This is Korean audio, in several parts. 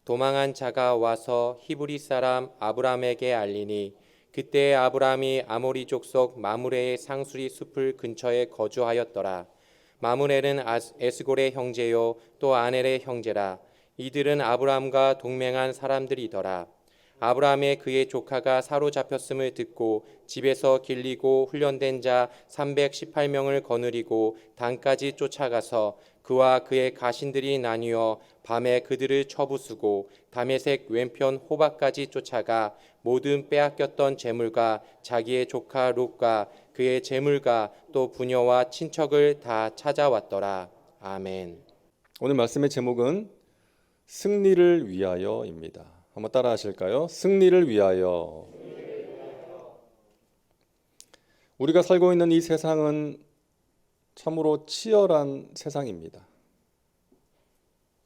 도망한 자가 와서 히브리 사람 아브람에게 알리니 그때 아브람이 아모리 족속 마므레의 상수리 숲을 근처에 거주하였더라. 마므레는 에스골의 형제요 또 아넬의 형제라. 이들은 아브람과 동맹한 사람들이더라. 아브람의 그의 조카가 사로잡혔음을 듣고 집에서 길리고 훈련된 자 318명을 거느리고 단까지 쫓아가서 그와 그의 가신들이 나뉘어 밤에 그들을 쳐부수고 다메섹 왼편 호박까지 쫓아가 모든 빼앗겼던 재물과 자기의 조카 롯과 그의 재물과 또 부녀와 친척을 다 찾아왔더라. 아멘. 오늘 말씀의 제목은 승리를 위하여입니다. 한번 따라 하실까요? 승리를 위하여. 우리가 살고 있는 이 세상은 참으로 치열한 세상입니다.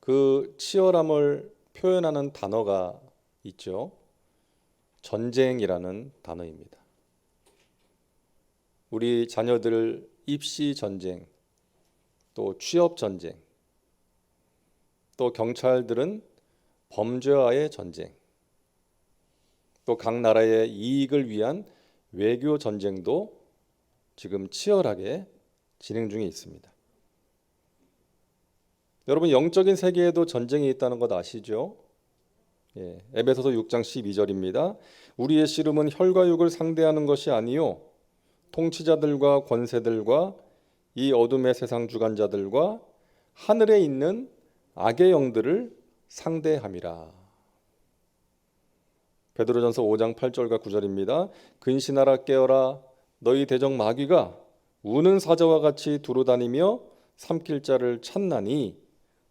그 치열함을 표현하는 단어가 있죠. 전쟁이라는 단어입니다. 우리 자녀들 입시 전쟁, 또 취업 전쟁, 또 경찰들은 범죄와의 전쟁, 또 각 나라의 이익을 위한 외교 전쟁도 지금 치열하게 진행 중에 있습니다. 여러분, 영적인 세계에도 전쟁이 있다는 것 아시죠? 에베소서 6장 12절입니다. 우리의 씨름은 혈과 육을 상대하는 것이 아니요 통치자들과 권세들과 이 어둠의 세상 주관자들과 하늘에 있는 악의 영들을 상대함이라. 베드로전서 5장 8절과 9절입니다. 근신하라 깨어라 너희 대적 마귀가 우는 사자와 같이 두루다니며 삼킬 자를 찾나니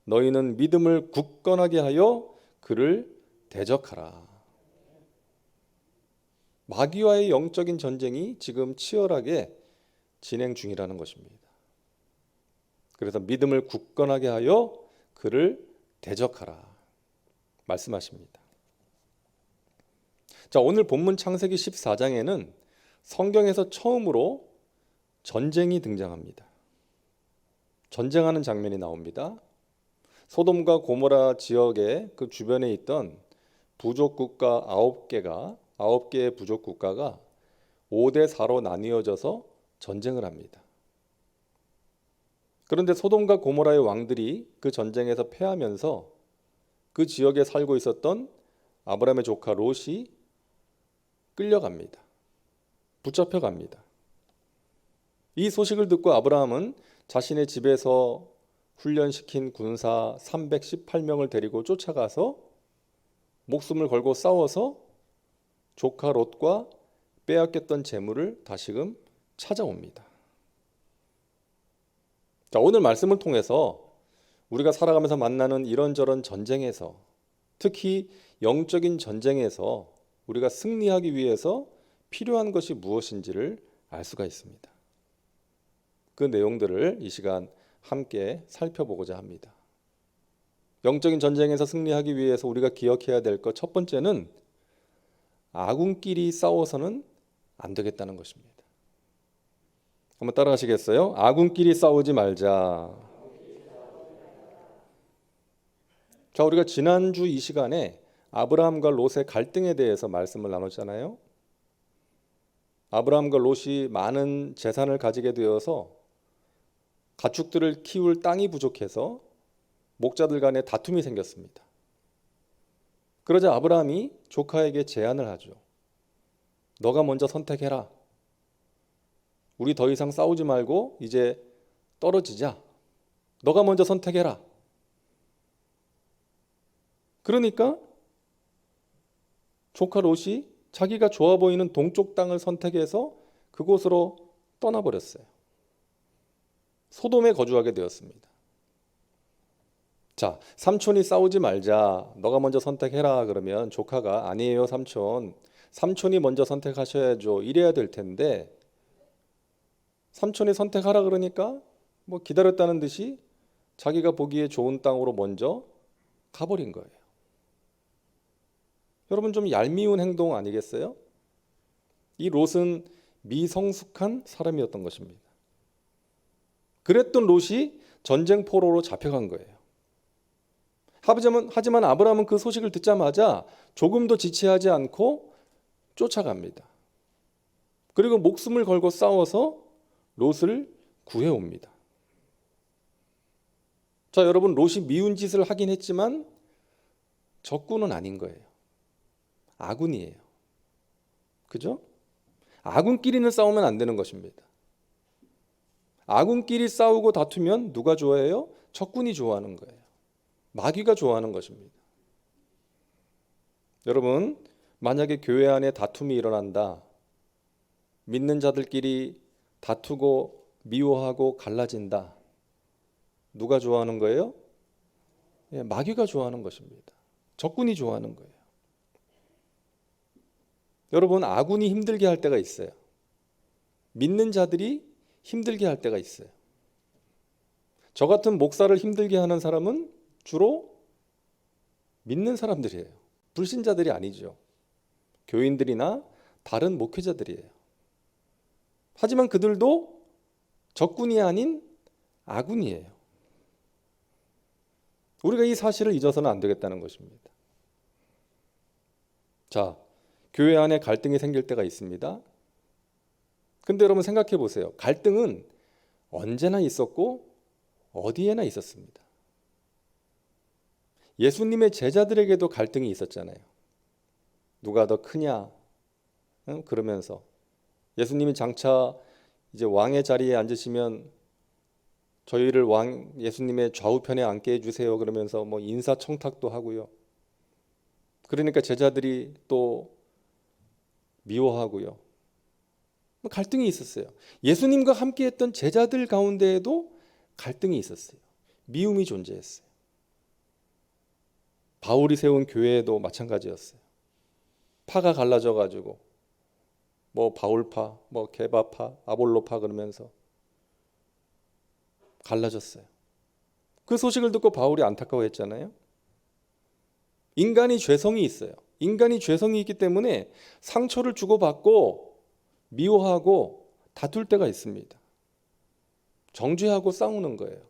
너희는 믿음을 굳건하게 하여 그를 대적하라. 마귀와의 영적인 전쟁이 지금 치열하게 진행 중이라는 것입니다. 그래서 믿음을 굳건하게 하여 그를 대적하라 말씀하십니다. 자, 오늘 본문 창세기 14장에는 성경에서 처음으로 전쟁이 등장합니다. 전쟁하는 장면이 나옵니다. 소돔과 고모라 지역의 그 주변에 있던 부족 국가 9개의 부족 국가가 5대 4로 나뉘어져서 전쟁을 합니다. 그런데 소돔과 고모라의 왕들이 그 전쟁에서 패하면서 그 지역에 살고 있었던 아브라함의 조카 롯이 끌려갑니다. 붙잡혀갑니다. 이 소식을 듣고 아브라함은 자신의 집에서 훈련시킨 군사 318명을 데리고 쫓아가서 목숨을 걸고 싸워서 조카 롯과 빼앗겼던 재물을 다시금 찾아옵니다. 자, 오늘 말씀을 통해서 우리가 살아가면서 만나는 이런저런 전쟁에서, 특히 영적인 전쟁에서 우리가 승리하기 위해서 필요한 것이 무엇인지를 알 수가 있습니다. 그 내용들을 이 시간 함께 살펴보고자 합니다. 영적인 전쟁에서 승리하기 위해서 우리가 기억해야 될 것 첫 번째는 아군끼리 싸워서는 안 되겠다는 것입니다. 한번 따라 하시겠어요? 아군끼리 싸우지 말자. 자, 우리가 지난주 이 시간에 아브라함과 롯의 갈등에 대해서 말씀을 나눴잖아요. 아브라함과 롯이 많은 재산을 가지게 되어서 가축들을 키울 땅이 부족해서 목자들 간에 다툼이 생겼습니다. 그러자 아브라함이 조카에게 제안을 하죠. 너가 먼저 선택해라. 우리 더 이상 싸우지 말고 이제 떨어지자. 너가 먼저 선택해라. 그러니까 조카 롯이 자기가 좋아 보이는 동쪽 땅을 선택해서 그곳으로 떠나버렸어요. 소돔에 거주하게 되었습니다. 자, 삼촌이 싸우지 말자. 너가 먼저 선택해라. 그러면 조카가 아니에요, 삼촌. 삼촌이 먼저 선택하셔야죠. 이래야 될 텐데 삼촌이 선택하라 그러니까 뭐 기다렸다는 듯이 자기가 보기에 좋은 땅으로 먼저 가버린 거예요. 여러분, 좀 얄미운 행동 아니겠어요? 이 롯은 미성숙한 사람이었던 것입니다. 그랬던 롯이 전쟁 포로로 잡혀간 거예요. 하지만 아브라함은 그 소식을 듣자마자 조금도 지체하지 않고 쫓아갑니다. 그리고 목숨을 걸고 싸워서 롯을 구해옵니다. 자, 여러분, 롯이 미운 짓을 하긴 했지만 적군은 아닌 거예요. 아군이에요. 그죠? 아군끼리는 싸우면 안 되는 것입니다. 아군끼리 싸우고 다투면 누가 좋아해요? 적군이 좋아하는 거예요. 마귀가 좋아하는 것입니다. 여러분, 만약에 교회 안에 다툼이 일어난다. 믿는 자들끼리 다투고 미워하고 갈라진다. 누가 좋아하는 거예요? 마귀가 좋아하는 것입니다. 적군이 좋아하는 거예요. 여러분, 아군이 힘들게 할 때가 있어요. 믿는 자들이 힘들게 할 때가 있어요. 저 같은 목사를 힘들게 하는 사람은 주로 믿는 사람들이에요. 불신자들이 아니죠. 교인들이나 다른 목회자들이에요. 하지만 그들도 적군이 아닌 아군이에요. 우리가 이 사실을 잊어서는 안 되겠다는 것입니다. 자, 교회 안에 갈등이 생길 때가 있습니다. 근데 여러분 생각해 보세요. 갈등은 언제나 있었고 어디에나 있었습니다. 예수님의 제자들에게도 갈등이 있었잖아요. 누가 더 크냐? 그러면서 예수님이 장차 이제 왕의 자리에 앉으시면 저희를 예수님의 좌우편에 앉게 해주세요. 그러면서 뭐 인사청탁도 하고요. 그러니까 제자들이 또 미워하고요. 갈등이 있었어요. 예수님과 함께했던 제자들 가운데에도 갈등이 있었어요. 미움이 존재했어요. 바울이 세운 교회에도 마찬가지였어요. 파가 갈라져 가지고 뭐 바울파, 뭐 게바파, 아볼로파 그러면서 갈라졌어요. 그 소식을 듣고 바울이 안타까워했잖아요. 인간이 죄성이 있어요. 인간이 죄성이 있기 때문에 상처를 주고받고 미워하고 다툴 때가 있습니다. 정죄하고 싸우는 거예요.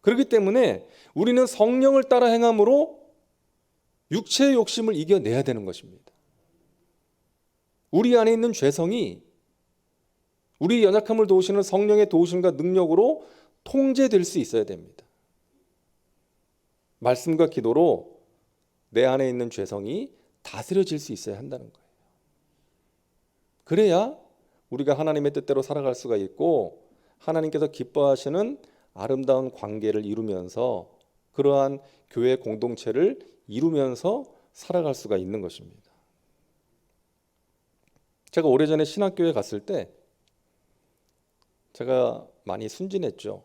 그렇기 때문에 우리는 성령을 따라 행함으로 육체의 욕심을 이겨내야 되는 것입니다. 우리 안에 있는 죄성이 우리 연약함을 도우시는 성령의 도우심과 능력으로 통제될 수 있어야 됩니다. 말씀과 기도로 내 안에 있는 죄성이 다스려질 수 있어야 한다는 거예요. 그래야 우리가 하나님의 뜻대로 살아갈 수가 있고 하나님께서 기뻐하시는 아름다운 관계를 이루면서 그러한 교회 공동체를 이루면서 살아갈 수가 있는 것입니다. 제가 오래전에 신학교에 갔을 때 제가 많이 순진했죠.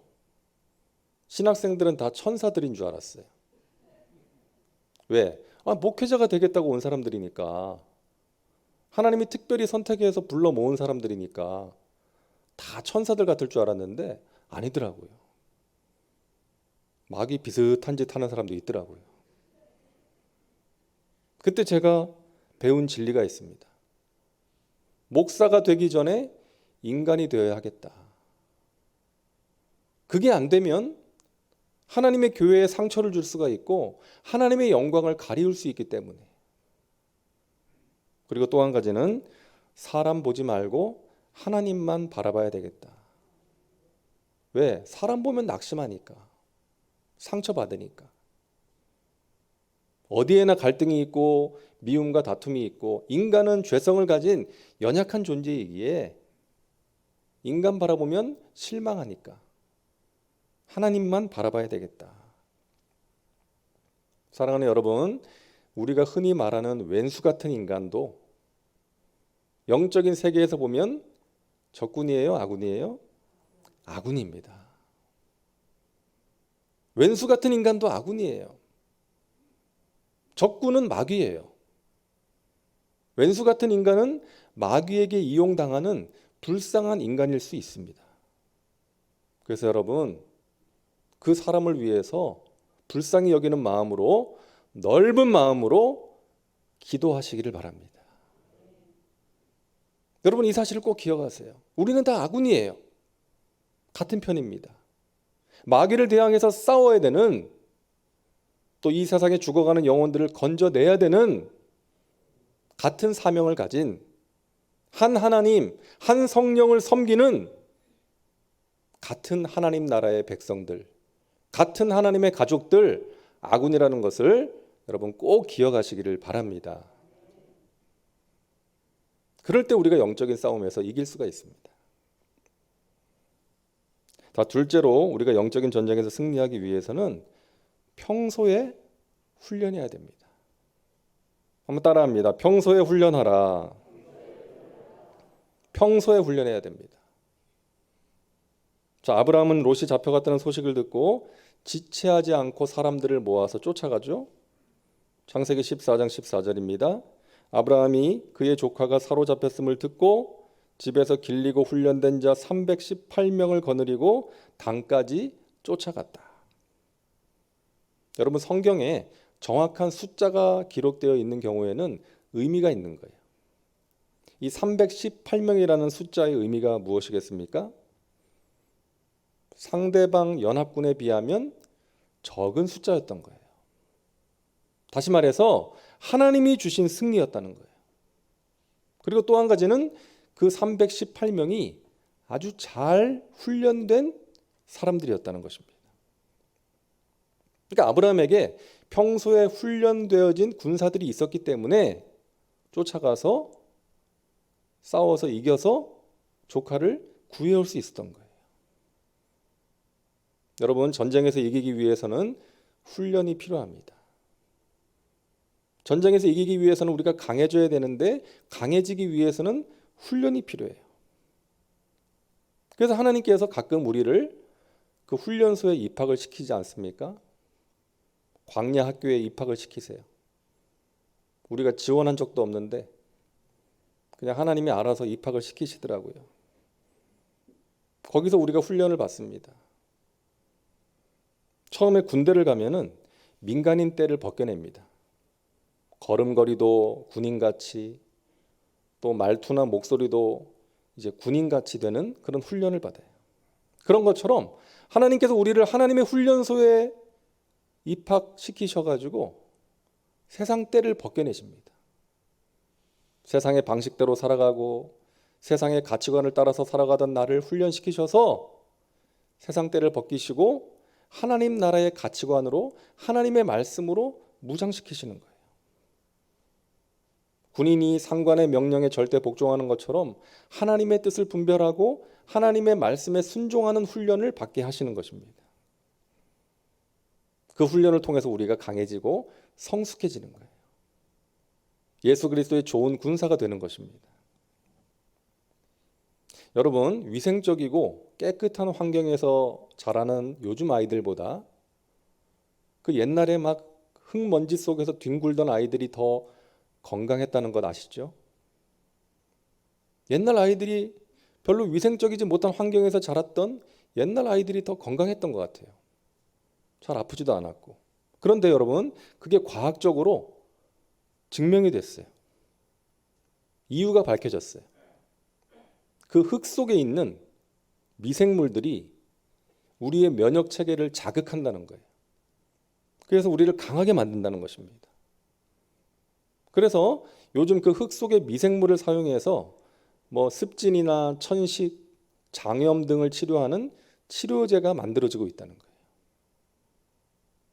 신학생들은 다 천사들인 줄 알았어요. 왜? 목회자가 되겠다고 온 사람들이니까, 하나님이 특별히 선택해서 불러 모은 사람들이니까 다 천사들 같을 줄 알았는데 아니더라고요. 마귀 비슷한 짓 하는 사람도 있더라고요. 그때 제가 배운 진리가 있습니다. 목사가 되기 전에 인간이 되어야 하겠다. 그게 안 되면 하나님의 교회에 상처를 줄 수가 있고 하나님의 영광을 가리울 수 있기 때문에. 그리고 또 한 가지는 사람 보지 말고 하나님만 바라봐야 되겠다. 왜? 사람 보면 낙심하니까, 상처받으니까. 어디에나 갈등이 있고 미움과 다툼이 있고 인간은 죄성을 가진 연약한 존재이기에 인간 바라보면 실망하니까 하나님만 바라봐야 되겠다. 사랑하는 여러분, 우리가 흔히 말하는 왼수 같은 인간도 영적인 세계에서 보면 적군이에요? 아군이에요? 아군입니다. 왼수 같은 인간도 아군이에요. 적군은 마귀예요. 왼수 같은 인간은 마귀에게 이용당하는 불쌍한 인간일 수 있습니다. 그래서 여러분, 그 사람을 위해서 불쌍히 여기는 마음으로, 넓은 마음으로 기도하시기를 바랍니다. 여러분, 이 사실을 꼭 기억하세요. 우리는 다 아군이에요. 같은 편입니다. 마귀를 대항해서 싸워야 되는 또 이 세상에 죽어가는 영혼들을 건져내야 되는 같은 사명을 가진 한 하나님, 한 성령을 섬기는 같은 하나님 나라의 백성들, 같은 하나님의 가족들, 아군이라는 것을 여러분 꼭 기억하시기를 바랍니다. 그럴 때 우리가 영적인 싸움에서 이길 수가 있습니다. 자, 둘째로 우리가 영적인 전쟁에서 승리하기 위해서는 평소에 훈련해야 됩니다. 한번 따라합니다. 평소에 훈련하라. 평소에 훈련해야 됩니다. 자, 아브라함은 롯이 잡혀갔다는 소식을 듣고 지체하지 않고 사람들을 모아서 쫓아가죠. 창세기 14장 14절입니다. 아브라함이 그의 조카가 사로잡혔음을 듣고 집에서 길리고 훈련된 자 318명을 거느리고 단까지 쫓아갔다. 여러분, 성경에 정확한 숫자가 기록되어 있는 경우에는 의미가 있는 거예요. 이 318명이라는 숫자의 의미가 무엇이겠습니까? 상대방 연합군에 비하면 적은 숫자였던 거예요. 다시 말해서 하나님이 주신 승리였다는 거예요. 그리고 또 한 가지는 그 318명이 아주 잘 훈련된 사람들이었다는 것입니다. 그러니까 아브라함에게 평소에 훈련되어진 군사들이 있었기 때문에 쫓아가서 싸워서 이겨서 조카를 구해올 수 있었던 거예요. 여러분, 전쟁에서 이기기 위해서는 훈련이 필요합니다. 전쟁에서 이기기 위해서는 우리가 강해져야 되는데 강해지기 위해서는 훈련이 필요해요. 그래서 하나님께서 가끔 우리를 그 훈련소에 입학을 시키지 않습니까? 광야 학교에 입학을 시키세요. 우리가 지원한 적도 없는데 그냥 하나님이 알아서 입학을 시키시더라고요. 거기서 우리가 훈련을 받습니다. 처음에 군대를 가면은 민간인 떼를 벗겨냅니다. 걸음걸이도 군인같이, 또 말투나 목소리도 이제 군인같이 되는 그런 훈련을 받아요. 그런 것처럼 하나님께서 우리를 하나님의 훈련소에 입학시키셔가지고 세상 떼를 벗겨내십니다. 세상의 방식대로 살아가고 세상의 가치관을 따라서 살아가던 나를 훈련시키셔서 세상 떼를 벗기시고 하나님 나라의 가치관으로 하나님의 말씀으로 무장시키시는 거예요. 군인이 상관의 명령에 절대 복종하는 것처럼 하나님의 뜻을 분별하고 하나님의 말씀에 순종하는 훈련을 받게 하시는 것입니다. 그 훈련을 통해서 우리가 강해지고 성숙해지는 거예요. 예수 그리스도의 좋은 군사가 되는 것입니다. 여러분, 위생적이고 깨끗한 환경에서 자라는 요즘 아이들보다 그 옛날에 막 흙먼지 속에서 뒹굴던 아이들이 더 건강했다는 것 아시죠? 옛날 아이들이 별로 위생적이지 못한 환경에서 자랐던 옛날 아이들이 더 건강했던 것 같아요. 잘 아프지도 않았고. 그런데 여러분, 그게 과학적으로 증명이 됐어요. 이유가 밝혀졌어요. 그 흙 속에 있는 미생물들이 우리의 면역 체계를 자극한다는 거예요. 그래서 우리를 강하게 만든다는 것입니다. 그래서 요즘 그 흙 속의 미생물을 사용해서 뭐 습진이나 천식, 장염 등을 치료하는 치료제가 만들어지고 있다는 거예요.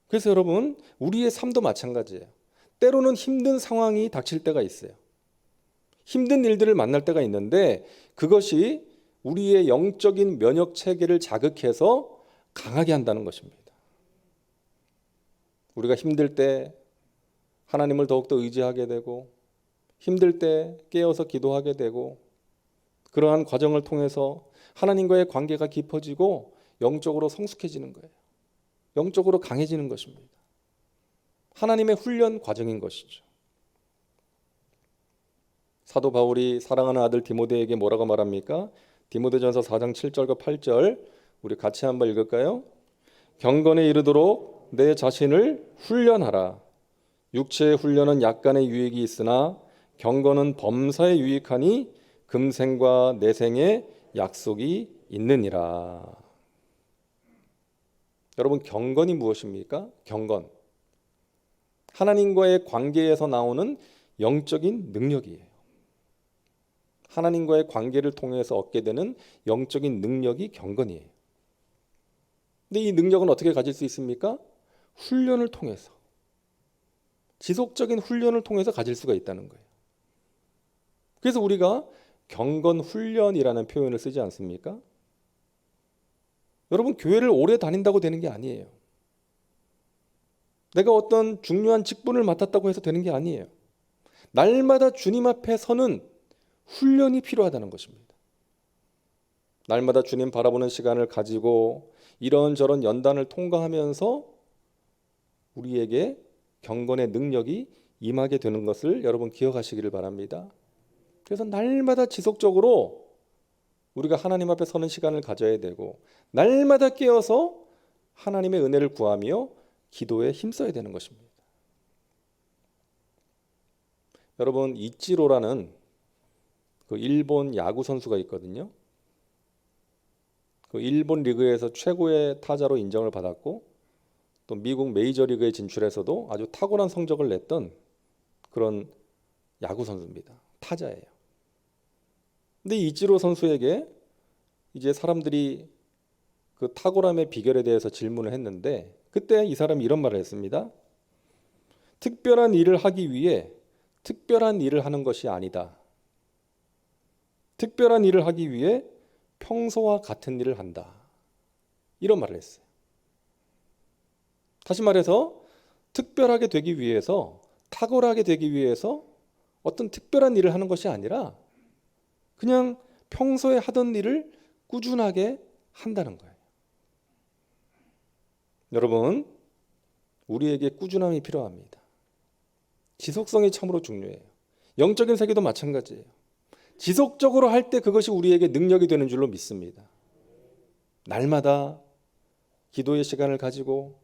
그래서 여러분, 우리의 삶도 마찬가지예요. 때로는 힘든 상황이 닥칠 때가 있어요. 힘든 일들을 만날 때가 있는데 그것이 우리의 영적인 면역 체계를 자극해서 강하게 한다는 것입니다. 우리가 힘들 때 하나님을 더욱더 의지하게 되고 힘들 때 깨어서 기도하게 되고 그러한 과정을 통해서 하나님과의 관계가 깊어지고 영적으로 성숙해지는 거예요. 영적으로 강해지는 것입니다. 하나님의 훈련 과정인 것이죠. 사도 바울이 사랑하는 아들 디모데에게 뭐라고 말합니까? 디모데전서 4장 7절과 8절 우리 같이 한번 읽을까요? 경건에 이르도록 내 자신을 훈련하라. 육체의 훈련은 약간의 유익이 있으나 경건은 범사에 유익하니 금생과 내생에 약속이 있느니라. 여러분, 경건이 무엇입니까? 경건. 하나님과의 관계에서 나오는 영적인 능력이에요. 하나님과의 관계를 통해서 얻게 되는 영적인 능력이 경건이에요. 근데 이 능력은 어떻게 가질 수 있습니까? 훈련을 통해서, 지속적인 훈련을 통해서 가질 수가 있다는 거예요. 그래서 우리가 경건 훈련이라는 표현을 쓰지 않습니까? 여러분, 교회를 오래 다닌다고 되는 게 아니에요. 내가 어떤 중요한 직분을 맡았다고 해서 되는 게 아니에요. 날마다 주님 앞에 서는 훈련이 필요하다는 것입니다. 날마다 주님 바라보는 시간을 가지고 이런저런 연단을 통과하면서 우리에게 경건의 능력이 임하게 되는 것을 여러분 기억하시기를 바랍니다. 그래서 날마다 지속적으로 우리가 하나님 앞에 서는 시간을 가져야 되고, 날마다 깨어서 하나님의 은혜를 구하며 기도에 힘써야 되는 것입니다. 여러분, 이치로라는 그 일본 야구 선수가 있거든요. 그 일본 리그에서 최고의 타자로 인정을 받았고, 또 미국 메이저리그에 진출해서도 아주 탁월한 성적을 냈던 그런 야구 선수입니다. 타자예요. 근데 이치로 선수에게 이제 사람들이 그 탁월함의 비결에 대해서 질문을 했는데, 그때 이 사람이 이런 말을 했습니다. 특별한 일을 하기 위해 특별한 일을 하는 것이 아니다. 특별한 일을 하기 위해 평소와 같은 일을 한다. 이런 말을 했어요. 다시 말해서 특별하게 되기 위해서, 탁월하게 되기 위해서 어떤 특별한 일을 하는 것이 아니라 그냥 평소에 하던 일을 꾸준하게 한다는 거예요. 여러분, 우리에게 꾸준함이 필요합니다. 지속성이 참으로 중요해요. 영적인 세계도 마찬가지예요. 지속적으로 할 때 그것이 우리에게 능력이 되는 줄로 믿습니다. 날마다 기도의 시간을 가지고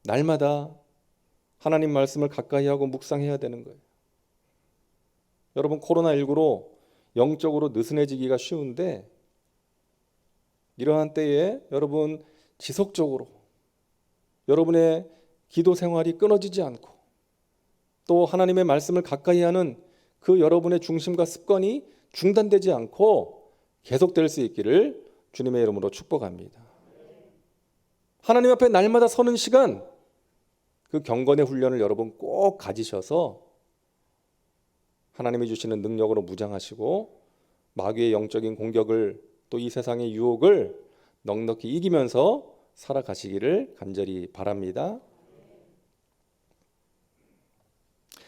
날마다 하나님 말씀을 가까이 하고 묵상해야 되는 거예요. 여러분, 코로나19로 영적으로 느슨해지기가 쉬운데, 이러한 때에 여러분 지속적으로 여러분의 기도 생활이 끊어지지 않고, 또 하나님의 말씀을 가까이 하는 그 여러분의 중심과 습관이 중단되지 않고 계속될 수 있기를 주님의 이름으로 축복합니다. 하나님 앞에 날마다 서는 시간, 그 경건의 훈련을 여러분 꼭 가지셔서 하나님이 주시는 능력으로 무장하시고 마귀의 영적인 공격을, 또 이 세상의 유혹을 넉넉히 이기면서 살아가시기를 간절히 바랍니다.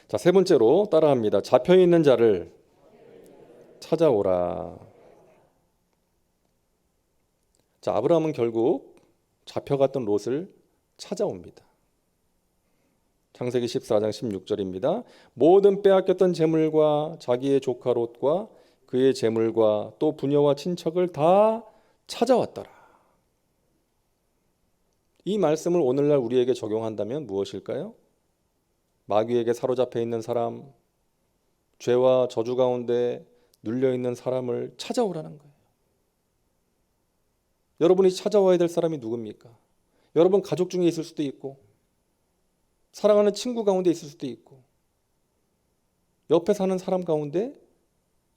자, 세 번째로 따라합니다. 잡혀있는 자를 찾아오라. 자, 아브라함은 결국 잡혀갔던 롯을 찾아옵니다. 창세기 14장 16절입니다. 모든 빼앗겼던 재물과 자기의 조카 롯과 그의 재물과 또 부녀와 친척을 다 찾아왔더라. 이 말씀을 오늘날 우리에게 적용한다면 무엇일까요? 마귀에게 사로잡혀 있는 사람, 죄와 저주 가운데 눌려 있는 사람을 찾아오라는 거예요. 여러분이 찾아와야 될 사람이 누굽니까? 여러분 가족 중에 있을 수도 있고, 사랑하는 친구 가운데 있을 수도 있고, 옆에 사는 사람 가운데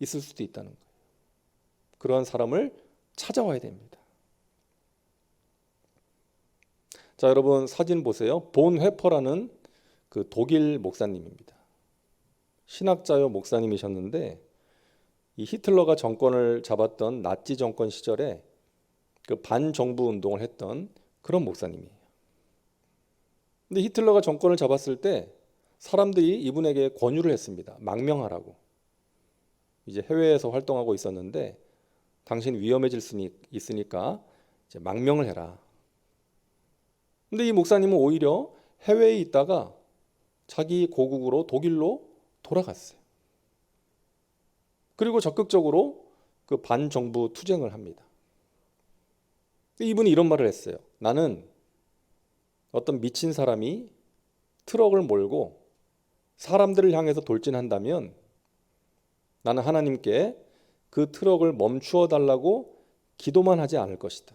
있을 수도 있다는 거예요. 그러한 사람을 찾아와야 됩니다. 자, 여러분 사진 보세요. 본 회퍼라는 그 독일 목사님입니다. 신학자요 목사님이셨는데, 이 히틀러가 정권을 잡았던 나치 정권 시절에 그 반정부 운동을 했던 그런 목사님이에요. 근데 히틀러가 정권을 잡았을 때 사람들이 이분에게 권유를 했습니다. 망명하라고. 이제 해외에서 활동하고 있었는데, 당신 위험해질 수 있으니까 이제 망명을 해라. 근데 이 목사님은 오히려 해외에 있다가 자기 고국으로 독일로 돌아갔어요. 그리고 적극적으로 그 반정부 투쟁을 합니다. 이분이 이런 말을 했어요. 나는 어떤 미친 사람이 트럭을 몰고 사람들을 향해서 돌진한다면 나는 하나님께 그 트럭을 멈추어 달라고 기도만 하지 않을 것이다.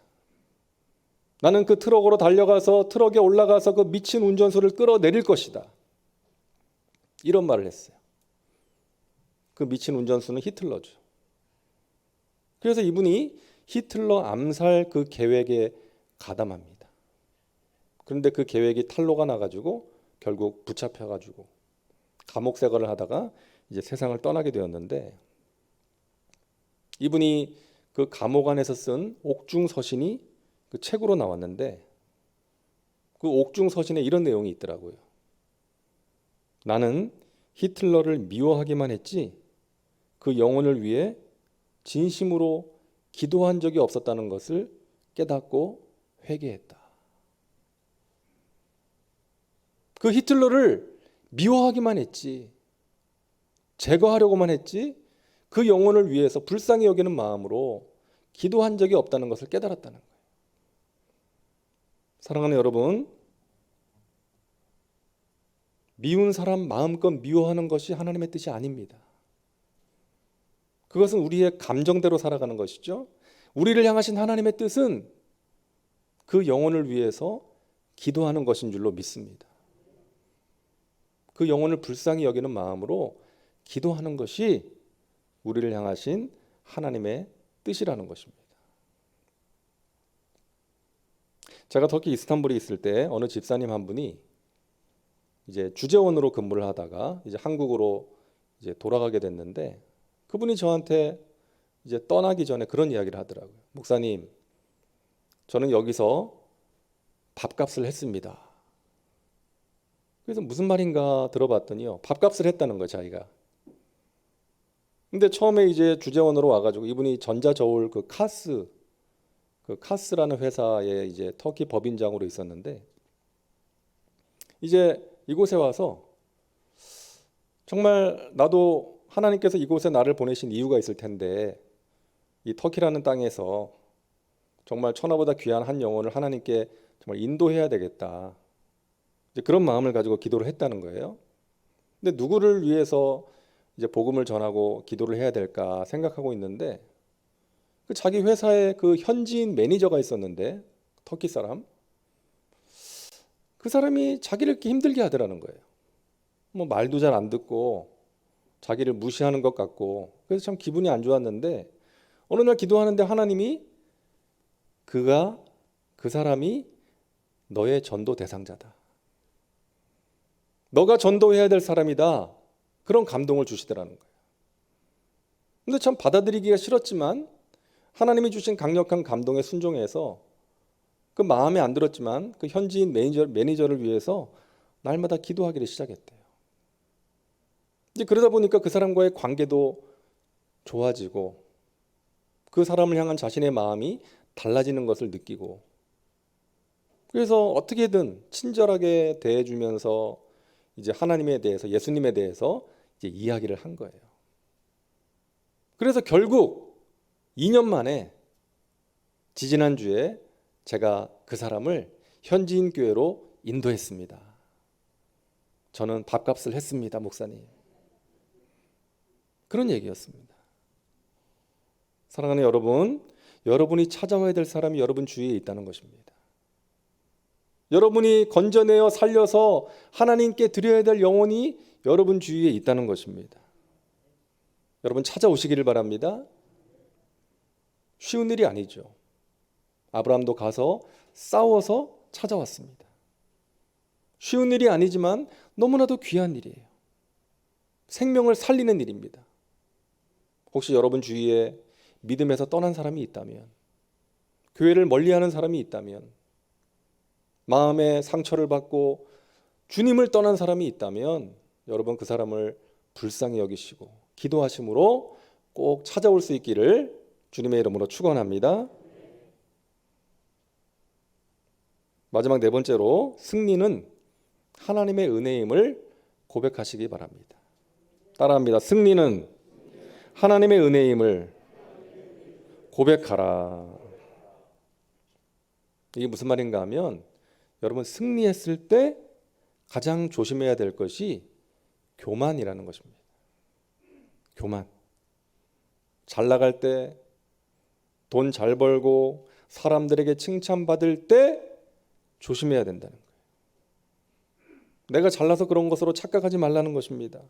나는 그 트럭으로 달려가서 트럭에 올라가서 그 미친 운전수를 끌어내릴 것이다. 이런 말을 했어요. 그 미친 운전수는 히틀러죠. 그래서 이분이 히틀러 암살 그 계획에 가담합니다. 그런데 그 계획이 탄로가 나가지고 결국 붙잡혀가지고 감옥 생활을 하다가 이제 세상을 떠나게 되었는데, 이분이 그 감옥 안에서 쓴 옥중 서신이 그 책으로 나왔는데, 그 옥중 서신에 이런 내용이 있더라고요. 나는 히틀러를 미워하기만 했지 그 영혼을 위해 진심으로 기도한 적이 없었다는 것을 깨닫고 회개했다. 그 히틀러를 미워하기만 했지, 제거하려고만 했지, 그 영혼을 위해서 불쌍히 여기는 마음으로 기도한 적이 없다는 것을 깨달았다는 거예요. 사랑하는 여러분, 미운 사람 마음껏 미워하는 것이 하나님의 뜻이 아닙니다. 그것은 우리의 감정대로 살아가는 것이죠. 우리를 향하신 하나님의 뜻은 그 영혼을 위해서 기도하는 것인 줄로 믿습니다. 그 영혼을 불쌍히 여기는 마음으로 기도하는 것이 우리를 향하신 하나님의 뜻이라는 것입니다. 제가 터키 이스탄불에 있을 때 어느 집사님 한 분이 이제 주재원으로 근무를 하다가 이제 한국으로 이제 돌아가게 됐는데, 그분이 저한테 이제 떠나기 전에 그런 이야기를 하더라고요. 목사님, 저는 여기서 밥값을 했습니다. 그래서 무슨 말인가 들어봤더니요, 밥값을 했다는 거예요, 자기가. 근데 처음에 이제 주재원으로 와가지고 이분이 전자저울 그 카스라는 회사에 이제 터키 법인장으로 있었는데, 이제 이곳에 와서 정말 나도 하나님께서 이곳에 나를 보내신 이유가 있을 텐데, 이 터키라는 땅에서 정말 천하보다 귀한 한 영혼을 하나님께 정말 인도해야 되겠다, 이제 그런 마음을 가지고 기도를 했다는 거예요. 근데 누구를 위해서 이제 복음을 전하고 기도를 해야 될까 생각하고 있는데, 그 자기 회사에 그 현지인 매니저가 있었는데, 터키 사람, 그 사람이 자기를 이렇게 힘들게 하더라는 거예요. 뭐 말도 잘 안 듣고 자기를 무시하는 것 같고, 그래서 참 기분이 안 좋았는데, 어느 날 기도하는데 하나님이 그 사람이 너의 전도 대상자다, 너가 전도해야 될 사람이다, 그런 감동을 주시더라는 거예요. 근데 참 받아들이기가 싫었지만 하나님이 주신 강력한 감동에 순종해서 그 마음에 안 들었지만 그 현지인 매니저를 위해서 날마다 기도하기를 시작했대요. 이제 그러다 보니까 그 사람과의 관계도 좋아지고 그 사람을 향한 자신의 마음이 달라지는 것을 느끼고, 그래서 어떻게든 친절하게 대해주면서 이제 하나님에 대해서, 예수님에 대해서 이제 이야기를 한 거예요. 그래서 결국 2년 만에 지지난주에 제가 그 사람을 현지인 교회로 인도했습니다. 저는 밥값을 했습니다, 목사님. 그런 얘기였습니다. 사랑하는 여러분, 여러분이 찾아와야 될 사람이 여러분 주위에 있다는 것입니다. 여러분이 건져내어 살려서 하나님께 드려야 될 영혼이 여러분 주위에 있다는 것입니다. 여러분 찾아오시기를 바랍니다. 쉬운 일이 아니죠. 아브라함도 가서 싸워서 찾아왔습니다. 쉬운 일이 아니지만 너무나도 귀한 일이에요. 생명을 살리는 일입니다. 혹시 여러분 주위에 믿음에서 떠난 사람이 있다면, 교회를 멀리하는 사람이 있다면, 마음의 상처를 받고 주님을 떠난 사람이 있다면, 여러분 그 사람을 불쌍히 여기시고 기도하심으로 꼭 찾아올 수 있기를 주님의 이름으로 축원합니다. 마지막 네 번째로, 승리는 하나님의 은혜임을 고백하시기 바랍니다. 따라합니다. 승리는 하나님의 은혜임을 고백하라. 이게 무슨 말인가 하면, 여러분 승리했을 때 가장 조심해야 될 것이 교만이라는 것입니다. 교만. 잘 나갈 때, 돈 잘 벌고 사람들에게 칭찬받을 때 조심해야 된다는 거예요. 내가 잘나서 그런 것으로 착각하지 말라는 것입니다.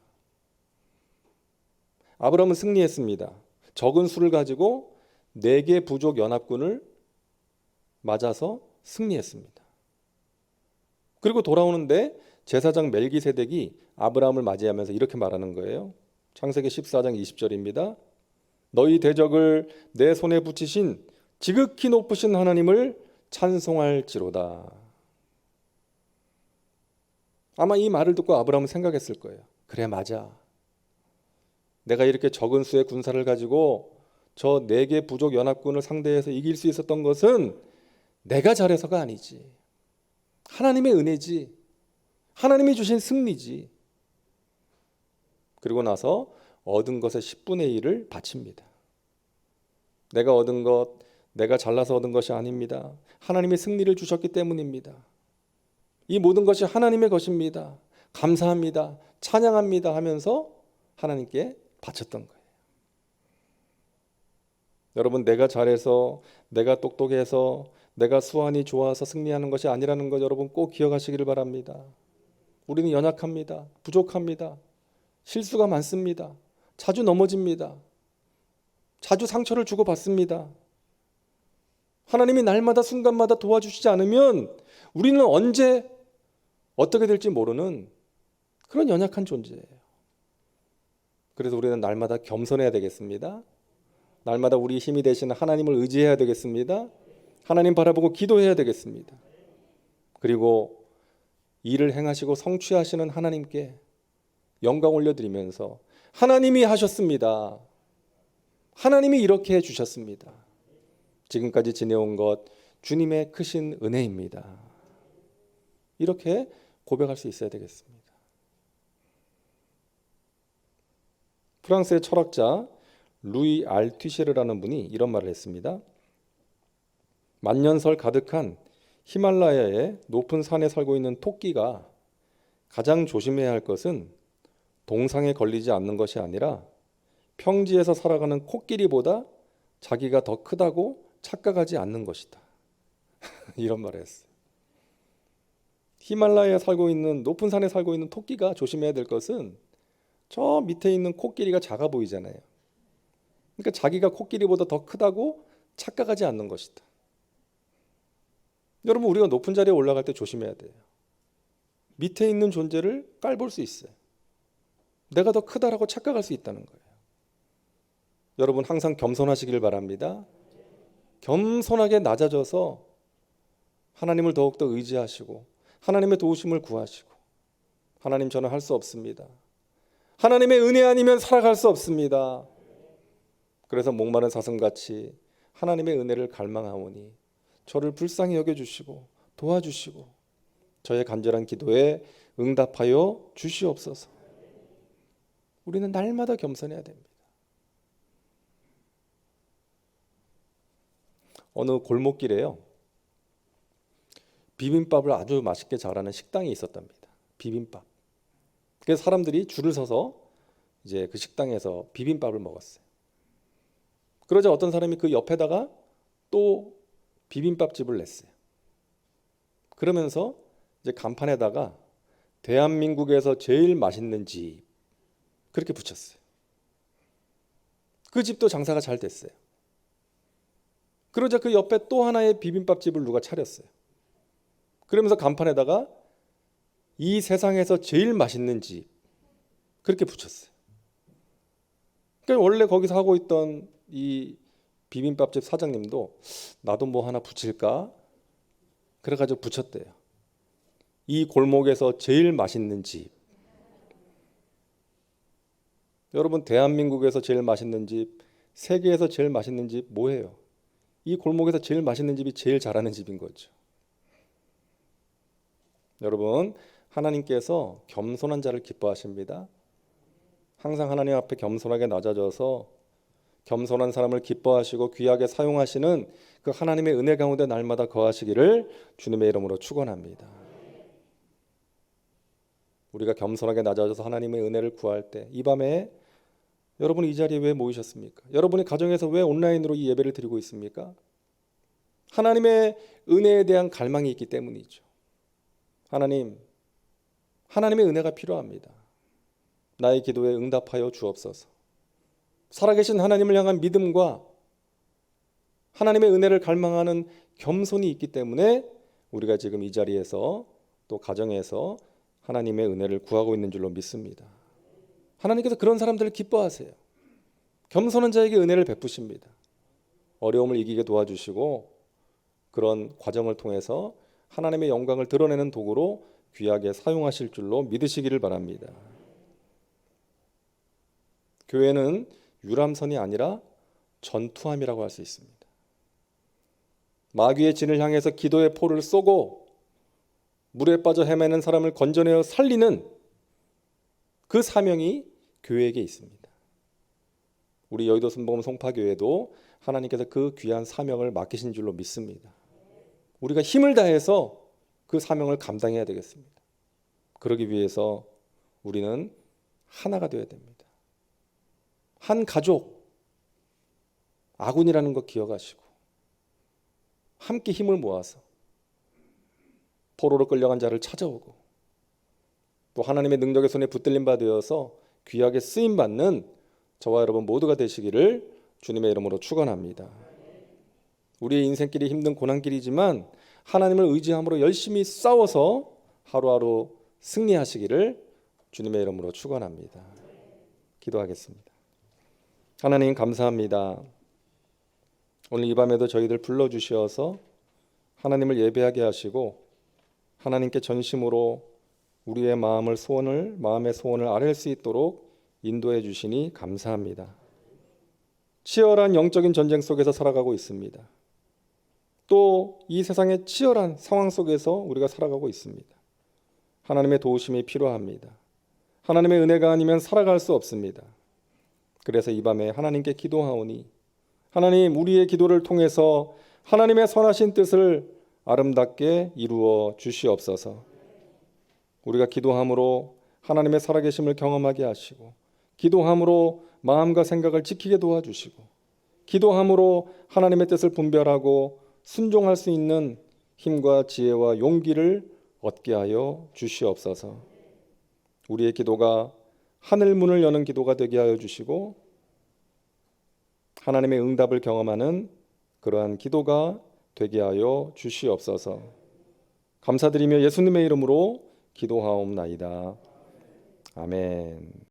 아브라함은 승리했습니다. 적은 수를 가지고 4개 부족 연합군을 맞아서 승리했습니다. 그리고 돌아오는데 제사장 멜기세덱이 아브라함을 맞이하면서 이렇게 말하는 거예요. 창세기 14장 20절입니다. 너희 대적을 내 손에 붙이신 지극히 높으신 하나님을 찬송할지로다. 아마 이 말을 듣고 아브라함은 생각했을 거예요. 그래, 맞아. 내가 이렇게 적은 수의 군사를 가지고 저 4개 부족 연합군을 상대해서 이길 수 있었던 것은 내가 잘해서가 아니지. 하나님의 은혜지. 하나님이 주신 승리지. 그리고 나서 얻은 것의 10분의 1을 바칩니다. 내가 얻은 것, 내가 잘나서 얻은 것이 아닙니다. 하나님이 승리를 주셨기 때문입니다. 이 모든 것이 하나님의 것입니다. 감사합니다. 찬양합니다 하면서 하나님께 바쳤던 거예요. 여러분, 내가 잘해서, 내가 똑똑해서, 내가 수완이 좋아서 승리하는 것이 아니라는 것 여러분 꼭 기억하시기를 바랍니다. 우리는 연약합니다. 부족합니다. 실수가 많습니다. 자주 넘어집니다. 자주 상처를 주고받습니다. 하나님이 날마다 순간마다 도와주시지 않으면 우리는 언제 어떻게 될지 모르는 그런 연약한 존재예요. 그래서 우리는 날마다 겸손해야 되겠습니다. 날마다 우리 힘이 되시는 하나님을 의지해야 되겠습니다. 하나님 바라보고 기도해야 되겠습니다. 그리고 일을 행하시고 성취하시는 하나님께 영광 올려드리면서 하나님이 하셨습니다. 하나님이 이렇게 해주셨습니다. 지금까지 지내온 것 주님의 크신 은혜입니다. 이렇게 고백할 수 있어야 되겠습니다. 프랑스의 철학자 루이 알투시르라는 분이 이런 말을 했습니다. 만년설 가득한 히말라야의 높은 산에 살고 있는 토끼가 가장 조심해야 할 것은 동상에 걸리지 않는 것이 아니라 평지에서 살아가는 코끼리보다 자기가 더 크다고 착각하지 않는 것이다. 이런 말을 했어요. 히말라야에 살고 있는 높은 산에 살고 있는 토끼가 조심해야 될 것은 저 밑에 있는 코끼리가 작아 보이잖아요. 그러니까 자기가 코끼리보다 더 크다고 착각하지 않는 것이다. 여러분, 우리가 높은 자리에 올라갈 때 조심해야 돼요. 밑에 있는 존재를 깔볼 수 있어요. 내가 더 크다라고 착각할 수 있다는 거예요. 여러분, 항상 겸손하시길 바랍니다. 겸손하게 낮아져서 하나님을 더욱더 의지하시고 하나님의 도우심을 구하시고, 하나님, 저는 할 수 없습니다. 하나님의 은혜 아니면 살아갈 수 없습니다. 그래서 목마른 사슴같이 하나님의 은혜를 갈망하오니 저를 불쌍히 여겨주시고 도와주시고 저의 간절한 기도에 응답하여 주시옵소서. 우리는 날마다 겸손해야 됩니다. 어느 골목길에요, 비빔밥을 아주 맛있게 잘하는 식당이 있었답니다. 비빔밥. 그래서 사람들이 줄을 서서 이제 그 식당에서 비빔밥을 먹었어요. 그러자 어떤 사람이 그 옆에다가 또 비빔밥집을 냈어요. 그러면서 이제 간판에다가 대한민국에서 제일 맛있는 집 그렇게 붙였어요. 그 집도 장사가 잘 됐어요. 그러자 그 옆에 또 하나의 비빔밥집을 누가 차렸어요. 그러면서 간판에다가 이 세상에서 제일 맛있는 집 그렇게 붙였어요. 그러니까 원래 거기서 하고 있던 이 비빔밥집 사장님도 나도 뭐 하나 붙일까? 그래가지고 붙였대요. 이 골목에서 제일 맛있는 집. 여러분, 대한민국에서 제일 맛있는 집, 세계에서 제일 맛있는 집 뭐예요? 이 골목에서 제일 맛있는 집이 제일 잘하는 집인 거죠. 여러분, 하나님께서 겸손한 자를 기뻐하십니다. 항상 하나님 앞에 겸손하게 낮아져서 겸손한 사람을 기뻐하시고 귀하게 사용하시는 그 하나님의 은혜 가운데 날마다 거하시기를 주님의 이름으로 축원합니다. 우리가 겸손하게 낮아져서 하나님의 은혜를 구할 때, 이 밤에 여러분 이 자리에 왜 모이셨습니까? 여러분의 가정에서 왜 온라인으로 이 예배를 드리고 있습니까? 하나님의 은혜에 대한 갈망이 있기 때문이죠. 하나님의 은혜가 필요합니다. 나의 기도에 응답하여 주옵소서. 살아계신 하나님을 향한 믿음과 하나님의 은혜를 갈망하는 겸손이 있기 때문에 우리가 지금 이 자리에서 또 가정에서 하나님의 은혜를 구하고 있는 줄로 믿습니다. 하나님께서 그런 사람들을 기뻐하세요. 겸손한 자에게 은혜를 베푸십니다. 어려움을 이기게 도와주시고 그런 과정을 통해서 하나님의 영광을 드러내는 도구로 귀하게 사용하실 줄로 믿으시기를 바랍니다. 교회는 유람선이 아니라 전투함이라고 할 수 있습니다. 마귀의 진을 향해서 기도의 포를 쏘고 물에 빠져 헤매는 사람을 건져내어 살리는 그 사명이 교회에게 있습니다. 우리 여의도 순복음 송파교회도 하나님께서 그 귀한 사명을 맡기신 줄로 믿습니다. 우리가 힘을 다해서 그 사명을 감당해야 되겠습니다. 그러기 위해서 우리는 하나가 되어야 됩니다. 한 가족, 아군이라는 거 기억하시고 함께 힘을 모아서 포로로 끌려간 자를 찾아오고 또 하나님의 능력의 손에 붙들린 바 되어서 귀하게 쓰임받는 저와 여러분 모두가 되시기를 주님의 이름으로 축원합니다. 우리의 인생길이 힘든 고난길이지만 하나님을 의지함으로 열심히 싸워서 하루하루 승리하시기를 주님의 이름으로 축원합니다. 기도하겠습니다. 하나님 감사합니다. 오늘 이 밤에도 저희들 불러주셔서 하나님을 예배하게 하시고 하나님께 전심으로 우리의 마음의 소원을 아뢰 수 있도록 인도해 주시니 감사합니다. 치열한 영적인 전쟁 속에서 살아가고 있습니다. 또 이 세상의 치열한 상황 속에서 우리가 살아가고 있습니다. 하나님의 도우심이 필요합니다. 하나님의 은혜가 아니면 살아갈 수 없습니다. 그래서 이 밤에 하나님께 기도하오니 하나님 우리의 기도를 통해서 하나님의 선하신 뜻을 아름답게 이루어 주시옵소서. 우리가 기도함으로 하나님의 살아계심을 경험하게 하시고 기도함으로 마음과 생각을 지키게 도와주시고 기도함으로 하나님의 뜻을 분별하고 순종할 수 있는 힘과 지혜와 용기를 얻게 하여 주시옵소서. 우리의 기도가 하늘 문을 여는 기도가 되게 하여 주시고 하나님의 응답을 경험하는 그러한 기도가 되게 하여 주시옵소서. 감사드리며 예수님의 이름으로 기도하옵나이다. 아멘.